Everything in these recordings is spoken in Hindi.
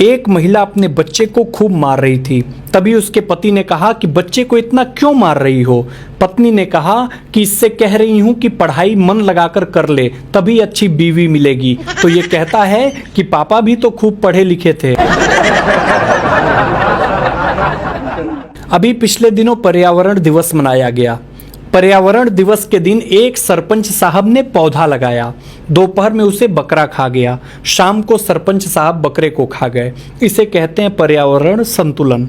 एक महिला अपने बच्चे को खूब मार रही थी। तभी उसके पति ने कहा कि बच्चे को इतना क्यों मार रही हो। पत्नी ने कहा कि इससे कह रही हूं कि पढ़ाई मन लगाकर कर ले, तभी अच्छी बीवी मिलेगी। तो ये कहता है कि पापा भी तो खूब पढ़े लिखे थे। अभी पिछले दिनों पर्यावरण दिवस मनाया गया। पर्यावरण दिवस के दिन एक सरपंच साहब ने पौधा लगाया। दोपहर में उसे बकरा खा गया। शाम को सरपंच साहब बकरे को खा गए। इसे कहते हैं पर्यावरण संतुलन।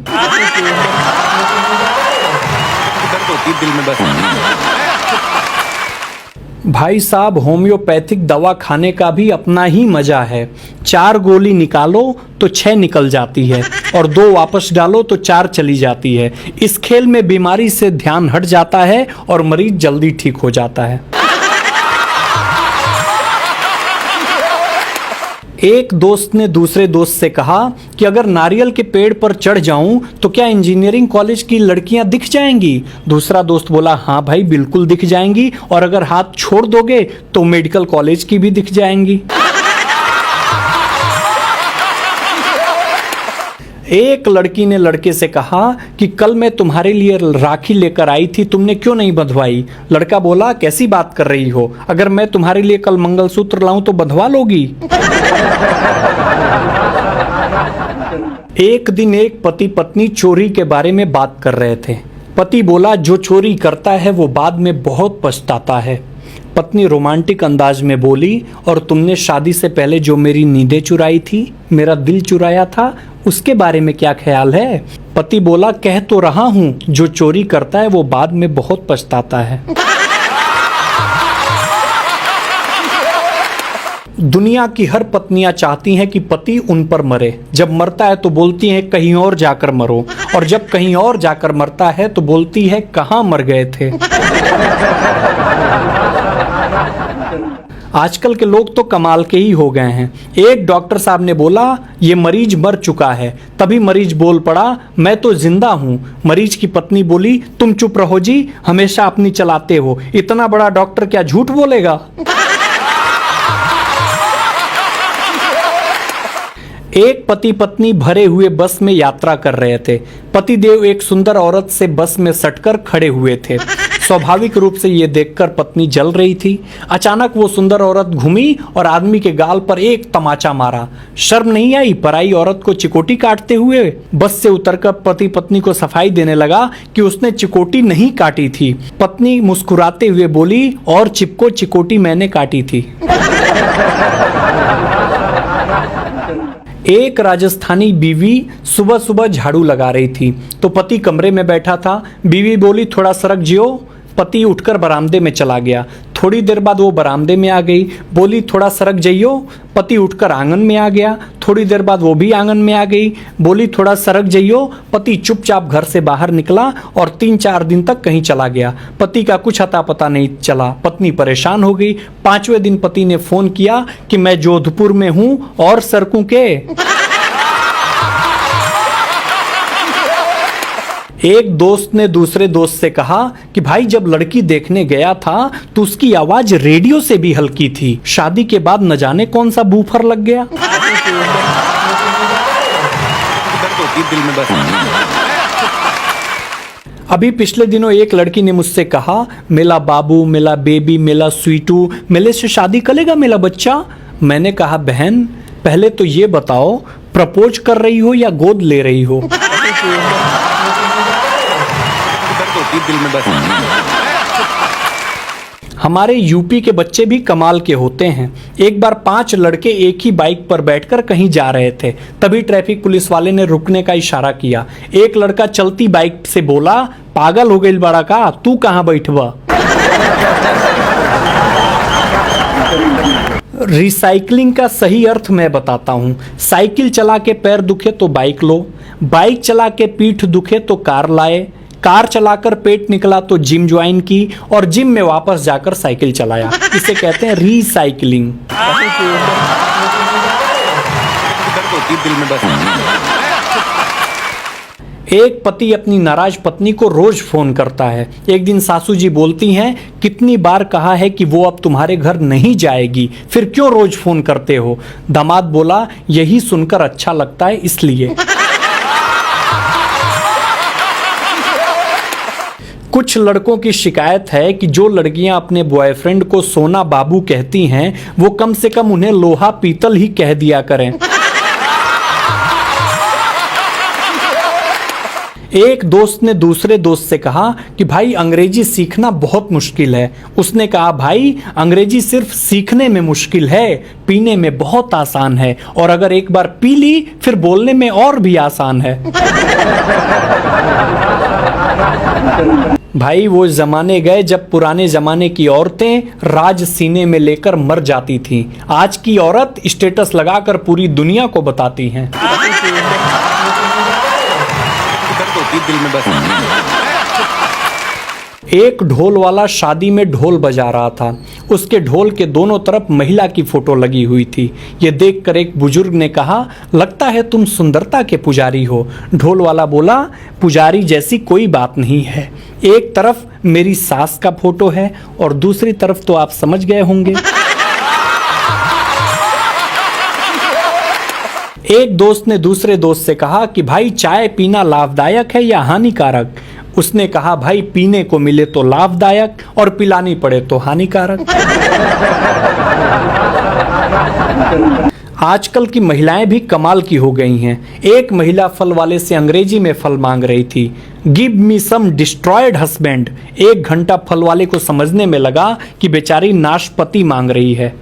भाई साहब, होम्योपैथिक दवा खाने का भी अपना ही मजा है। 4 गोली निकालो तो 6 निकल जाती है और 2 वापस डालो तो 4 चली जाती है। इस खेल में बीमारी से ध्यान हट जाता है और मरीज जल्दी ठीक हो जाता है। एक दोस्त ने दूसरे दोस्त से कहा कि अगर नारियल के पेड़ पर चढ़ जाऊं तो क्या इंजीनियरिंग कॉलेज की लड़कियां दिख जाएंगी। दूसरा दोस्त बोला, हाँ भाई बिल्कुल दिख जाएंगी, और अगर हाथ छोड़ दोगे तो मेडिकल कॉलेज की भी दिख जाएंगी। एक लड़की ने लड़के से कहा कि कल मैं तुम्हारे लिए राखी लेकर आई थी, तुमने क्यों नहीं बंधवाई। लड़का बोला, कैसी बात कर रही हो, अगर मैं तुम्हारे लिए कल मंगलसूत्र लाऊं तो बंधवा लोगी। एक दिन एक पति पत्नी चोरी के बारे में बात कर रहे थे। पति बोला, जो चोरी करता है वो बाद में बहुत पछताता है। पत्नी रोमांटिक अंदाज में बोली, और तुमने शादी से पहले जो मेरी नींदें चुराई थी, मेरा दिल चुराया था, उसके बारे में क्या ख्याल है। पति बोला, कह तो रहा हूं, जो चोरी करता है वो बाद में बहुत पछताता है। दुनिया की हर पत्नियां चाहती हैं कि पति उन पर मरे। जब मरता है तो बोलती हैं कहीं और जाकर मरो, और जब कहीं और जाकर मरता है तो बोलती है कहां मर गए थे। आजकल के लोग तो कमाल के ही हो गए हैं। एक डॉक्टर साहब ने बोला, ये मरीज मर चुका है। तभी मरीज बोल पड़ा, मैं तो जिंदा हूं। मरीज की पत्नी बोली, तुम चुप रहो जी, हमेशा अपनी चलाते हो, इतना बड़ा डॉक्टर क्या झूठ बोलेगा। एक पति पत्नी भरे हुए बस में यात्रा कर रहे थे। पतिदेव एक सुंदर औरत से बस में सटकर खड़े हुए थे। स्वाभाविक रूप से ये देखकर पत्नी जल रही थी। अचानक वो सुंदर औरत घूमी और आदमी के गाल पर एक तमाचा मारा। शर्म नहीं आई पराई औरत को चिकोटी काटते हुए। बस से उतरकर पति पत्नी को सफाई देने लगा कि उसने चिकोटी नहीं काटी थी। पत्नी मुस्कुराते हुए बोली, और चिपको, चिकोटी मैंने काटी थी। एक राजस्थानी बीवी सुबह सुबह झाड़ू लगा रही थी तो पति कमरे में बैठा था। बीवी बोली, थोड़ा सरक जियो। पति उठकर बरामदे में चला गया। थोड़ी देर बाद वो बरामदे में आ गई, बोली, थोड़ा सरक जाइयो। पति उठकर आंगन में आ गया। थोड़ी देर बाद वो भी आंगन में आ गई, बोली, थोड़ा सरक जाइयो। पति चुपचाप घर से बाहर निकला और 3-4 दिन तक कहीं चला गया। पति का कुछ अता पता नहीं चला। पत्नी परेशान हो गई। 5वें दिन पति ने फोन किया कि मैं जोधपुर में हूं और सरकूं के। एक दोस्त ने दूसरे दोस्त से कहा कि भाई, जब लड़की देखने गया था तो उसकी आवाज रेडियो से भी हल्की थी। शादी के बाद न जाने कौन सा बूफर लग गया। अभी पिछले दिनों एक लड़की ने मुझसे कहा, मेला बाबू, मेला बेबी, मेला स्वीटू, मेले से शादी करेगा मेरा बच्चा। मैंने कहा, बहन पहले तो ये बताओ, प्रपोज कर रही हो या गोद ले रही हो। दिल में बस। हमारे यूपी के बच्चे भी कमाल के होते हैं। एक बार 5 लड़के एक ही बाइक पर बैठकर कहीं जा रहे थे। तभी ट्रैफिक पुलिस वाले ने रुकने का इशारा किया। एक लड़का चलती बाइक से बोला, पागल हो गई बड़ा का, तू कहां बैठवा। रिसाइकलिंग का सही अर्थ मैं बताता हूं। साइकिल चला के पैर दुखे तो बाइक लो, बाइक चला के पीठ दुखे तो कार लाए, कार चलाकर पेट निकला तो जिम ज्वाइन की, और जिम में वापस जाकर साइकिल चलाया। इसे कहते हैं रीसाइक्लिंग। एक पति अपनी नाराज पत्नी को रोज फोन करता है। एक दिन सासू जी बोलती हैं, कितनी बार कहा है कि वो अब तुम्हारे घर नहीं जाएगी, फिर क्यों रोज फोन करते हो? दामाद बोला, यही सुनकर अच्छा लगता है इसलिए। कुछ लड़कों की शिकायत है कि जो लड़कियां अपने बॉयफ्रेंड को सोना बाबू कहती हैं, वो कम से कम उन्हें लोहा पीतल ही कह दिया करें। एक दोस्त ने दूसरे दोस्त से कहा कि भाई अंग्रेजी सीखना बहुत मुश्किल है। उसने कहा, भाई अंग्रेजी सिर्फ सीखने में मुश्किल है, पीने में बहुत आसान है, और अगर एक बार पी ली फिर बोलने में और भी आसान है। भाई वो जमाने गए जब पुराने जमाने की औरतें राज सीने में लेकर मर जाती थीं। आज की औरत स्टेटस लगाकर पूरी दुनिया को बताती हैं। दिल में बस एक ढोल वाला शादी में ढोल बजा रहा था। उसके ढोल के दोनों तरफ महिला की फोटो लगी हुई थी। ये देखकर एक बुजुर्ग ने कहा, लगता है तुम सुंदरता के पुजारी हो। ढोल वाला बोला, पुजारी जैसी कोई बात नहीं है। एक तरफ मेरी सास का फोटो है और दूसरी तरफ तो आप समझ गए होंगे। एक दोस्त ने दूसरे दोस्त से कहा कि भाई चाय पीना लाभदायक है या हानिकारक? उसने कहा, भाई पीने को मिले तो लाभदायक और पिलानी पड़े तो हानिकारक। आजकल की महिलाएं भी कमाल की हो गई हैं। एक महिला फल वाले से अंग्रेजी में फल मांग रही थी, गिव मी सम डिस्ट्रॉयड हस्बैंड। 1 घंटा फल वाले को समझने में लगा कि बेचारी नाशपाती मांग रही है।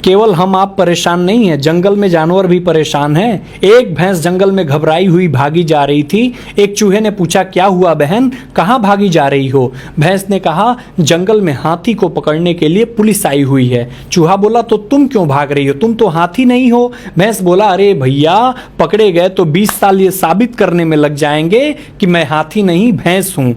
केवल हम आप परेशान नहीं हैं, जंगल में जानवर भी परेशान हैं। एक भैंस जंगल में घबराई हुई भागी जा रही थी। एक चूहे ने पूछा, क्या हुआ बहन, कहाँ भागी जा रही हो? भैंस ने कहा, जंगल में हाथी को पकड़ने के लिए पुलिस आई हुई है। चूहा बोला, तो तुम क्यों भाग रही हो, तुम तो हाथी नहीं हो। भैंस बोला, अरे भैया पकड़े गए तो 20 साल ये साबित करने में लग जाएंगे कि मैं हाथी नहीं भैंस हूं।